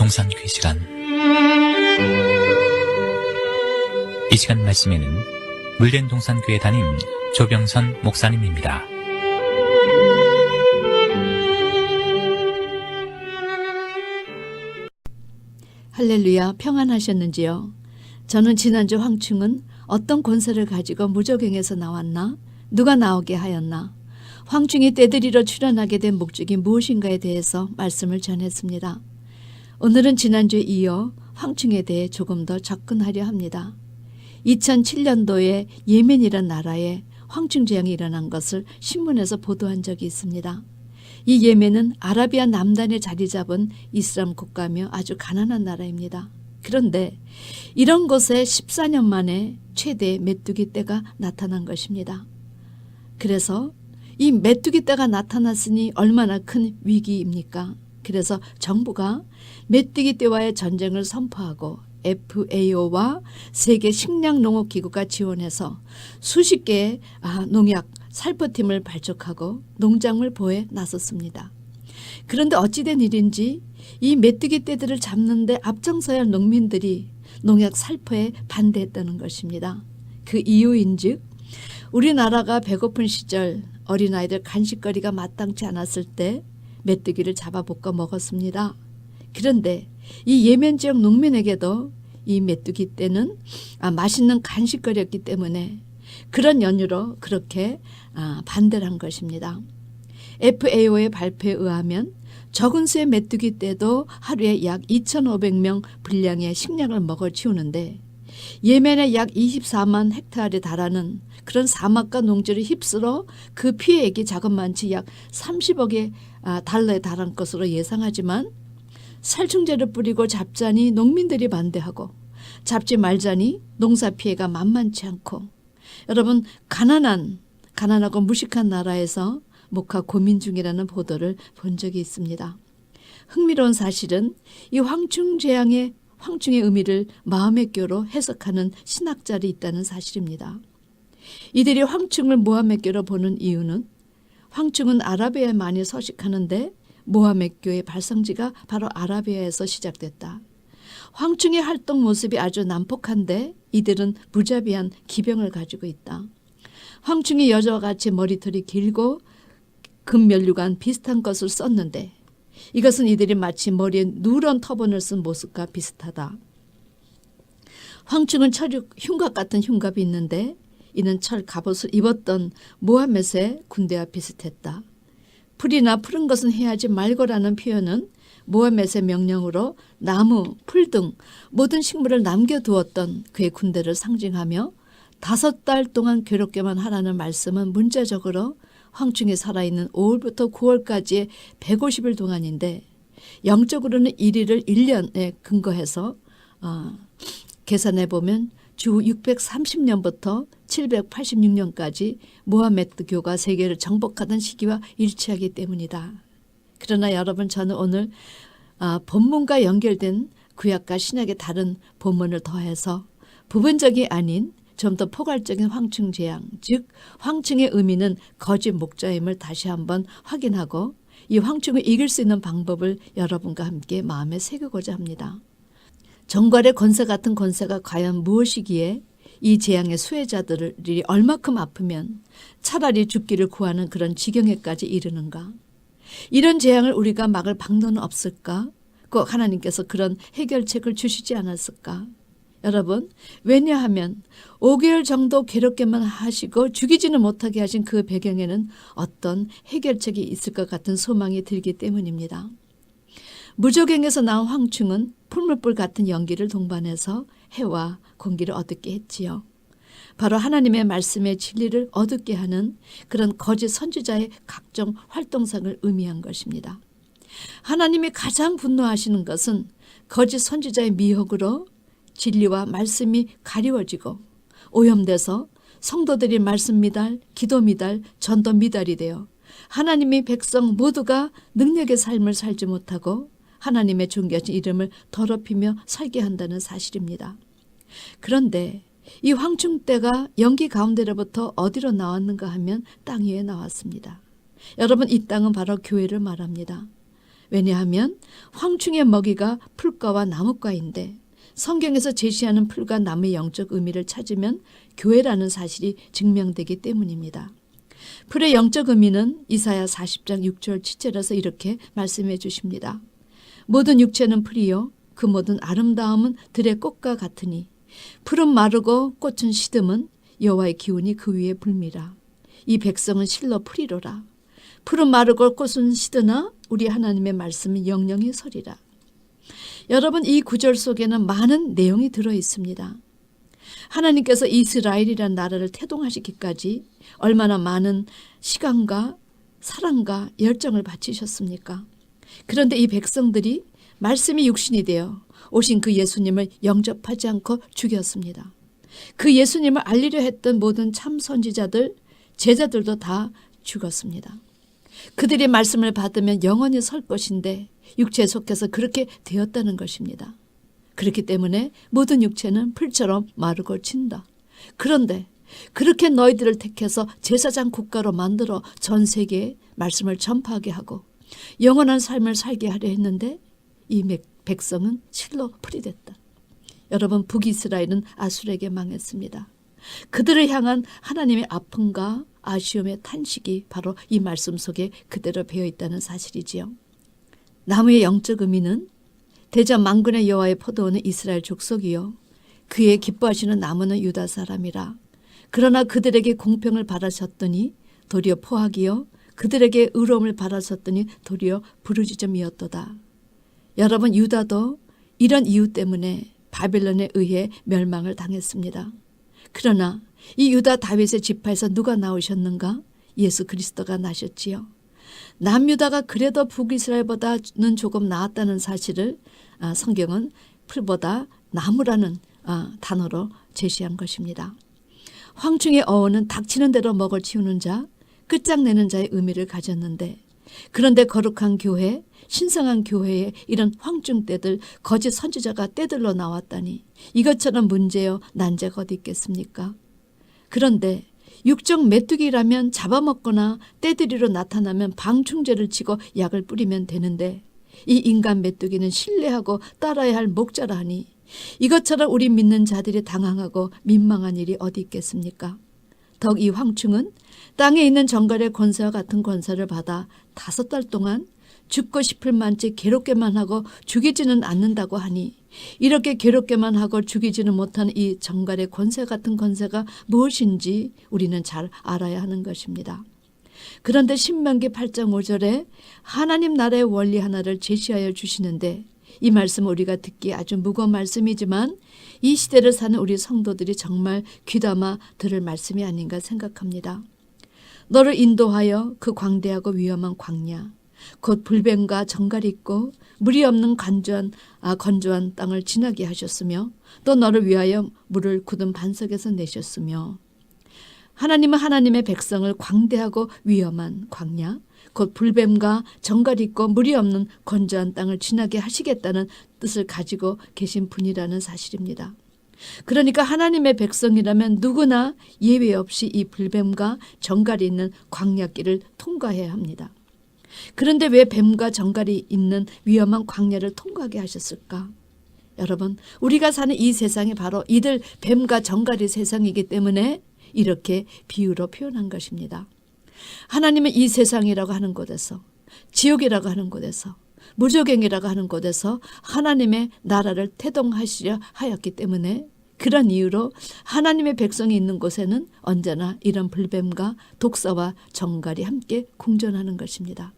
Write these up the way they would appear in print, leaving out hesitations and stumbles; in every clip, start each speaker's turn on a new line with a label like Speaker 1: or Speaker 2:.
Speaker 1: 동산교회 시간. 이 시간 말씀에는 물된 동산교회 담임 조병선 목사님입니다.
Speaker 2: 할렐루야, 평안하셨는지요? 저는 지난주 황충은 어떤 권세를 가지고 무저갱에서 나왔나? 누가 나오게 하였나? 황충이 떼들이러 출현하게 된 목적이 무엇인가에 대해서 말씀을 전했습니다. 오늘은 지난주에 이어 황충에 대해 조금 더 접근하려 합니다. 2007년도에 예멘이란 나라에 황충 재앙이 일어난 것을 신문에서 보도한 적이 있습니다. 이 예멘은 아라비아 남단에 자리 잡은 이슬람 국가며 아주 가난한 나라입니다. 그런데 이런 곳에 14년 만에 최대의 메뚜기 떼가 나타난 것입니다. 그래서 이 메뚜기 떼가 나타났으니 얼마나 큰 위기입니까? 그래서 정부가 메뚜기 떼와의 전쟁을 선포하고 FAO와 세계 식량농업기구가 지원해서 수십 개의 농약 살포팀을 발족하고 농작물 보호에 나섰습니다. 그런데 어찌된 일인지 이 메뚜기 떼들을 잡는데 앞장서야 할 농민들이 농약 살포에 반대했다는 것입니다. 그 이유인즉 우리나라가 배고픈 시절 어린아이들 간식거리가 마땅치 않았을 때 메뚜기를 잡아 볶아 먹었습니다. 그런데 이 예멘 지역 농민에게도 이 메뚜기 떼는 맛있는 간식거리였기 때문에 그런 연유로 그렇게 반대를 한 것입니다. FAO의 발표에 의하면 적은 수의 메뚜기 떼도 하루에 약 2,500명 분량의 식량을 먹어 치우는데 예멘의 약 24만 헥타르에 달하는 그런 사막과 농지를 휩쓸어 그 피해액이 자그마치 약 30억의 달러에 달한 것으로 예상하지만 살충제를 뿌리고 잡자니 농민들이 반대하고 잡지 말자니 농사 피해가 만만치 않고 여러분 가난하고 무식한 나라에서 목하 고민 중이라는 보도를 본 적이 있습니다. 흥미로운 사실은 이 황충의 의미를 마음의 교로 해석하는 신학자들이 있다는 사실입니다. 이들이 황충을 모하메교로 보는 이유는 황충은 아라비아에 많이 서식하는데 모하메교의 발성지가 바로 아라비아에서 시작됐다. 황충의 활동 모습이 아주 난폭한데 이들은 무자비한 기병을 가지고 있다. 황충이 여자와 같이 머리털이 길고 금면류관 비슷한 것을 썼는데 이것은 이들이 마치 머리에 누런 터번을 쓴 모습과 비슷하다. 황충은 흉갑 같은 흉갑이 있는데 이는 철 갑옷을 입었던 모하멧의 군대와 비슷했다. 풀이나 푸른 것은 해하지 말거라는 표현은 모하멧의 명령으로 나무, 풀 등 모든 식물을 남겨두었던 그의 군대를 상징하며 5달 동안 괴롭게만 하라는 말씀은 문자적으로 황충이 살아있는 5월부터 9월까지의 150일 동안인데 영적으로는 1일을 1년에 근거해서 계산해 보면 주 630년부터 786년까지 모하메드교가 세계를 정복하던 시기와 일치하기 때문이다. 그러나 여러분, 저는 오늘 본문과 연결된 구약과 신약의 다른 본문을 더해서 부분적이 아닌 좀 더 포괄적인 황충 재앙, 즉 황충의 의미는 거짓 목자임을 다시 한번 확인하고 이 황충을 이길 수 있는 방법을 여러분과 함께 마음에 새기고자 합니다. 정갈의 권세 같은 권세가 과연 무엇이기에 이 재앙의 수혜자들이 얼마큼 아프면 차라리 죽기를 구하는 그런 지경에까지 이르는가? 이런 재앙을 우리가 막을 방도는 없을까? 꼭 하나님께서 그런 해결책을 주시지 않았을까? 여러분, 왜냐하면 5개월 정도 괴롭게만 하시고 죽이지는 못하게 하신 그 배경에는 어떤 해결책이 있을 것 같은 소망이 들기 때문입니다. 무저갱에서 나온 황충은 풀물불 같은 연기를 동반해서 해와 공기를 어둡게 했지요. 바로 하나님의 말씀의 진리를 어둡게 하는 그런 거짓 선지자의 각종 활동상을 의미한 것입니다. 하나님이 가장 분노하시는 것은 거짓 선지자의 미혹으로 진리와 말씀이 가리워지고 오염돼서 성도들이 말씀 미달, 기도 미달, 전도 미달이 되어 하나님의 백성 모두가 능력의 삶을 살지 못하고 하나님의 존귀하신 이름을 더럽히며 살게 한다는 사실입니다. 그런데 이 황충대가 연기 가운데로부터 어디로 나왔는가 하면 땅 위에 나왔습니다. 여러분, 이 땅은 바로 교회를 말합니다. 왜냐하면 황충의 먹이가 풀과와 나무과인데 성경에서 제시하는 풀과 나무의 영적 의미를 찾으면 교회라는 사실이 증명되기 때문입니다. 풀의 영적 의미는 이사야 40장 6절 7절에서 이렇게 말씀해 주십니다. 모든 육체는 풀이요 그 모든 아름다움은 들의 꽃과 같으니 풀은 마르고 꽃은 시듬은 여호와의 기운이 그 위에 불미라. 이 백성은 실로 풀이로라. 풀은 마르고 꽃은 시드나 우리 하나님의 말씀은 영영이 서리라. 여러분, 이 구절 속에는 많은 내용이 들어 있습니다. 하나님께서 이스라엘이라는 나라를 태동하시기까지 얼마나 많은 시간과 사랑과 열정을 바치셨습니까? 그런데 이 백성들이 말씀이 육신이 되어 오신 그 예수님을 영접하지 않고 죽였습니다. 그 예수님을 알리려 했던 모든 참 선지자들, 제자들도 다 죽었습니다. 그들이 말씀을 받으면 영원히 설 것인데 육체에 속해서 그렇게 되었다는 것입니다. 그렇기 때문에 모든 육체는 풀처럼 마르고 진다. 그런데 그렇게 너희들을 택해서 제사장 국가로 만들어 전 세계에 말씀을 전파하게 하고 영원한 삶을 살게 하려 했는데 이 백성은 실로 풀이 됐다. 여러분, 북이스라엘은 아수르에게 망했습니다. 그들을 향한 하나님의 아픔과 아쉬움의 탄식이 바로 이 말씀 속에 그대로 배어 있다는 사실이지요. 나무의 영적 의미는 대저 만군의 여호와의 포도원은 이스라엘 족속이요 그의 기뻐하시는 나무는 유다 사람이라. 그러나 그들에게 공평을 바라셨더니 도리어 포악이요 그들에게 의로움을 바라셨더니 도리어 부르짖음이었도다. 여러분, 유다도 이런 이유 때문에 바벨론에 의해 멸망을 당했습니다. 그러나 이 유다 다윗의 지파에서 누가 나오셨는가? 예수 그리스도가 나셨지요. 남유다가 그래도 북이스라엘보다는 조금 나았다는 사실을 성경은 풀보다 나무라는 단어로 제시한 것입니다. 황충의 어원은 닥치는 대로 먹을 치우는 자, 끝장내는 자의 의미를 가졌는데 그런데 거룩한 교회, 신성한 교회에 이런 황충떼들, 거짓 선지자가 떼들로 나왔다니 이것처럼 문제요 난제가 어디 있겠습니까? 그런데 육적 메뚜기라면 잡아먹거나 떼들이로 나타나면 방충제를 치고 약을 뿌리면 되는데 이 인간 메뚜기는 신뢰하고 따라야 할 목자라 하니 이것처럼 우리 믿는 자들이 당황하고 민망한 일이 어디 있겠습니까? 더욱 이 황충은 땅에 있는 정갈의 권세와 같은 권세를 받아 5달 동안 죽고 싶을 만치 괴롭게만 하고 죽이지는 않는다고 하니 이렇게 괴롭게만 하고 죽이지는 못하는 이 정갈의 권세 같은 권세가 무엇인지 우리는 잘 알아야 하는 것입니다. 그런데 신명기 8장 5절에 하나님 나라의 원리 하나를 제시하여 주시는데 이 말씀은 우리가 듣기에 아주 무거운 말씀이지만 이 시대를 사는 우리 성도들이 정말 귀담아 들을 말씀이 아닌가 생각합니다. 너를 인도하여 그 광대하고 위험한 광야 곧 불뱀과 정갈이 있고 물이 없는 건조한 땅을 지나게 하셨으며 또 너를 위하여 물을 굳은 반석에서 내셨으며 하나님은 하나님의 백성을 광대하고 위험한 광야 곧 불뱀과 정갈이 있고 물이 없는 건조한 땅을 지나게 하시겠다는 뜻을 가지고 계신 분이라는 사실입니다. 그러니까 하나님의 백성이라면 누구나 예외 없이 이 불뱀과 정갈이 있는 광야길을 통과해야 합니다. 그런데 왜 뱀과 정갈이 있는 위험한 광야를 통과하게 하셨을까? 여러분, 우리가 사는 이 세상이 바로 이들 뱀과 정갈이 세상이기 때문에 이렇게 비유로 표현한 것입니다. 하나님은 이 세상이라고 하는 곳에서, 지옥이라고 하는 곳에서, 무조갱이라고 하는 곳에서 하나님의 나라를 태동하시려 하였기 때문에 그런 이유로 하나님의 백성이 있는 곳에는 언제나 이런 불뱀과 독사와 정갈이 함께 공존하는 것입니다.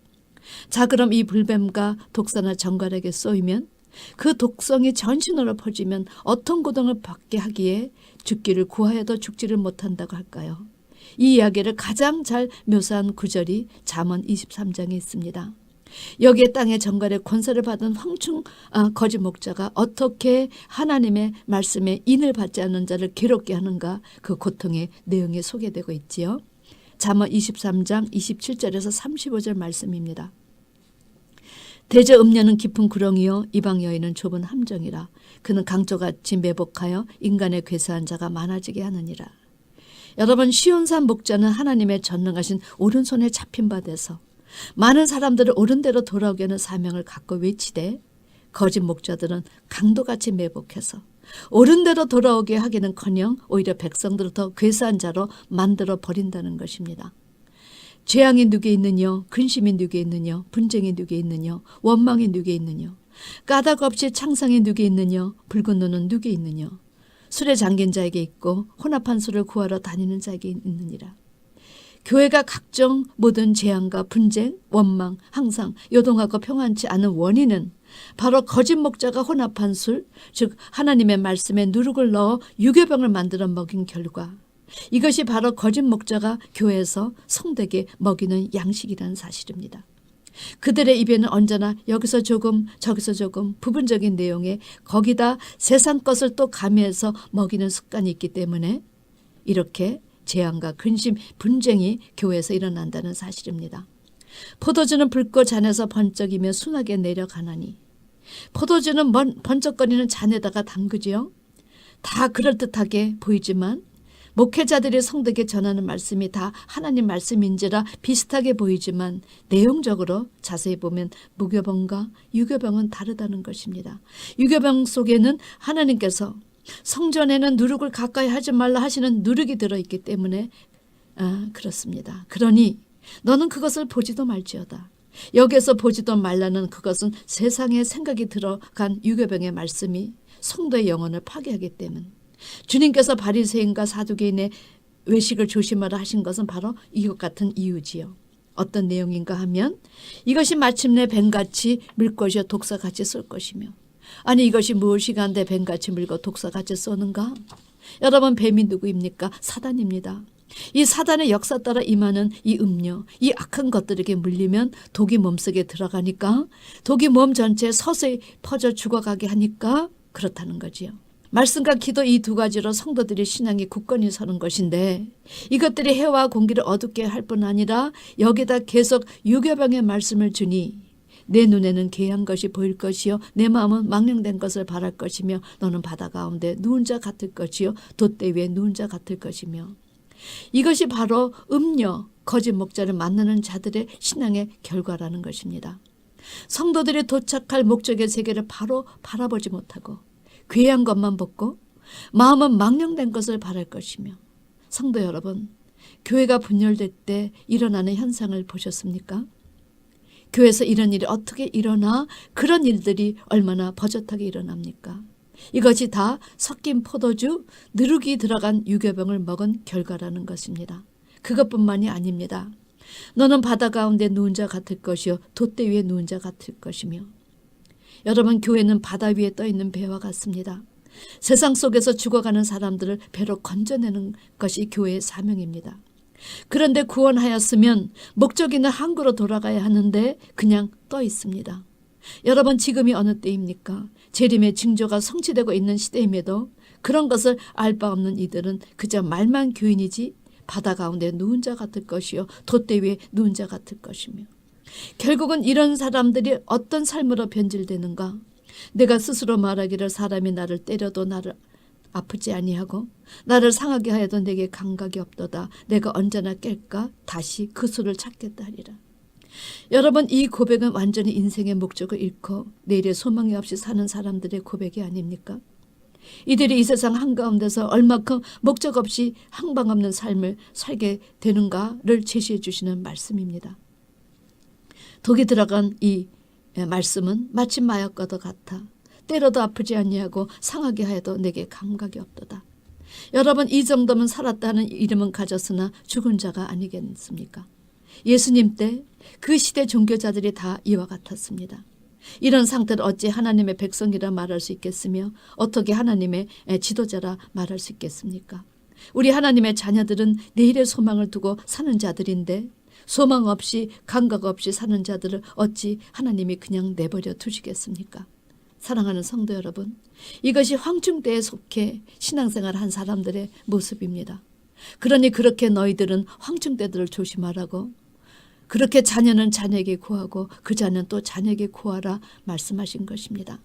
Speaker 2: 자, 그럼 이 불뱀과 독사나 정갈에게 쏘이면 그 독성이 전신으로 퍼지면 어떤 고통을 받게 하기에 죽기를 구하여도 죽지를 못한다고 할까요? 이 이야기를 가장 잘 묘사한 구절이 잠언 23장에 있습니다. 여기에 땅의 정갈의 권세를 받은 황충 거짓 목자가 어떻게 하나님의 말씀에 인을 받지 않는 자를 괴롭게 하는가, 그 고통의 내용이 소개되고 있지요. 잠언 23장 27절에서 35절 말씀입니다. 대저 음녀는 깊은 구렁이요 이방 여인은 좁은 함정이라. 그는 강조같이 매복하여 인간의 괴사한 자가 많아지게 하느니라. 여러분, 시온산 목자는 하나님의 전능하신 오른손에 잡힌 바 돼서 많은 사람들을 옳은 대로 돌아오게 하는 사명을 갖고 외치되 거짓 목자들은 강도같이 매복해서 옳은 대로 돌아오게 하기는커녕 오히려 백성들을 더 괴수한 자로 만들어 버린다는 것입니다. 재앙이 누구에 있느냐, 근심이 누구에 있느냐, 분쟁이 누구에 있느냐, 원망이 누구에 있느냐, 까닭 없이 창상이 누구에 있느냐, 붉은 눈은 누구에 있느냐, 술에 잠긴 자에게 있고 혼합한 술을 구하러 다니는 자에게 있느니라. 교회가 각종 모든 재앙과 분쟁, 원망, 항상 요동하고 평안치 않은 원인은 바로 거짓 목자가 혼합한 술, 즉 하나님의 말씀에 누룩을 넣어 유괴병을 만들어 먹인 결과, 이것이 바로 거짓 목자가 교회에서 성도에게 먹이는 양식이라는 사실입니다. 그들의 입에는 언제나 여기서 조금 저기서 조금 부분적인 내용에 거기다 세상 것을 또 가미해서 먹이는 습관이 있기 때문에 이렇게 재앙과 근심, 분쟁이 교회에서 일어난다는 사실입니다. 포도주는 붉고 잔에서 번쩍이며 순하게 내려가나니, 포도주는 번쩍거리는 잔에다가 담그지요. 다 그럴듯하게 보이지만 목회자들이 성도에게 전하는 말씀이 다 하나님 말씀인지라 비슷하게 보이지만 내용적으로 자세히 보면 무교병과 유교병은 다르다는 것입니다. 유교병 속에는 하나님께서 성전에는 누룩을 가까이 하지 말라 하시는 누룩이 들어있기 때문에 그렇습니다. 그러니 너는 그것을 보지도 말지어다. 여기에서 보지도 말라는 그것은 세상에 생각이 들어간 유교병의 말씀이 성도의 영혼을 파괴하기 때문, 주님께서 바리새인과 사두개인의 외식을 조심하라 하신 것은 바로 이것 같은 이유지요. 어떤 내용인가 하면 이것이 마침내 뱀같이 밀 것이요 독사같이 쏠 것이며, 아니 이것이 무엇이가 한데 뱀같이 밀고 독사같이 쏘는가? 여러분, 뱀이 누구입니까? 사단입니다. 이 사단의 역사 따라 임하는 이 음료, 이 악한 것들에게 물리면 독이 몸속에 들어가니까 독이 몸 전체에 서서히 퍼져 죽어가게 하니까 그렇다는 거지요. 말씀과 기도 이 두 가지로 성도들이 신앙이 굳건히 서는 것인데, 이것들이 해와 공기를 어둡게 할 뿐 아니라 여기다 계속 유교병의 말씀을 주니 내 눈에는 괴한 것이 보일 것이요 내 마음은 망령된 것을 바랄 것이며 너는 바다 가운데 누운 자 같을 것이요 돛대 위에 누운 자 같을 것이며, 이것이 바로 음녀, 거짓 목자를 만나는 자들의 신앙의 결과라는 것입니다. 성도들이 도착할 목적의 세계를 바로 바라보지 못하고 괴한 것만 보고 마음은 망령된 것을 바랄 것이며, 성도 여러분, 교회가 분열될 때 일어나는 현상을 보셨습니까? 교회에서 이런 일이 어떻게 일어나 그런 일들이 얼마나 버젓하게 일어납니까? 이것이 다 섞인 포도주, 누룩이 들어간 유교병을 먹은 결과라는 것입니다. 그것뿐만이 아닙니다. 너는 바다 가운데 누운 자 같을 것이요 돛대 위에 누운 자 같을 것이며, 여러분, 교회는 바다 위에 떠있는 배와 같습니다. 세상 속에서 죽어가는 사람들을 배로 건져내는 것이 교회의 사명입니다. 그런데 구원하였으면 목적 있는 항구로 돌아가야 하는데 그냥 떠 있습니다. 여러분, 지금이 어느 때입니까? 재림의 징조가 성취되고 있는 시대임에도 그런 것을 알 바 없는 이들은 그저 말만 교인이지 바다 가운데 누운 자 같을 것이요 돛대 위에 누운 자 같을 것이며, 결국은 이런 사람들이 어떤 삶으로 변질되는가? 내가 스스로 말하기를 사람이 나를 때려도 나를 아프지 아니하고 나를 상하게 하여도 내게 감각이 없도다. 내가 언제나 깰까? 다시 그 수를 찾겠다 하리라. 여러분, 이 고백은 완전히 인생의 목적을 잃고 내일의 소망이 없이 사는 사람들의 고백이 아닙니까? 이들이 이 세상 한가운데서 얼마큼 목적 없이 항방 없는 삶을 살게 되는가를 제시해 주시는 말씀입니다. 독이 들어간 이 말씀은 마치 마약과도 같아 때려도 아프지 아니하고 상하게 하여도 내게 감각이 없도다. 여러분, 이 정도면 살았다는 이름은 가졌으나 죽은 자가 아니겠습니까? 예수님 때 그 시대 종교자들이 다 이와 같았습니다. 이런 상태를 어찌 하나님의 백성이라 말할 수 있겠으며 어떻게 하나님의 지도자라 말할 수 있겠습니까? 우리 하나님의 자녀들은 내일의 소망을 두고 사는 자들인데 소망 없이 감각 없이 사는 자들을 어찌 하나님이 그냥 내버려 두시겠습니까? 사랑하는 성도 여러분, 이것이 황충때에 속해 신앙생활 한 사람들의 모습입니다. 그러니 그렇게 너희들은 황충때들을 조심하라고, 그렇게 자녀는 자녀에게 구하고 그 자녀는 또 자녀에게 구하라 말씀하신 것입니다.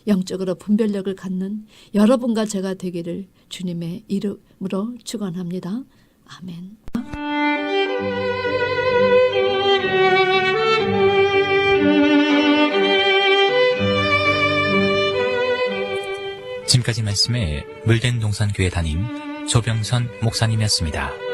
Speaker 2: 영적으로 분별력을 갖는 여러분과 제가 되기를 주님의 이름으로 축원합니다. 아멘.
Speaker 1: 지금까지 말씀에 물된 동산교회 담임 조병선 목사님이었습니다.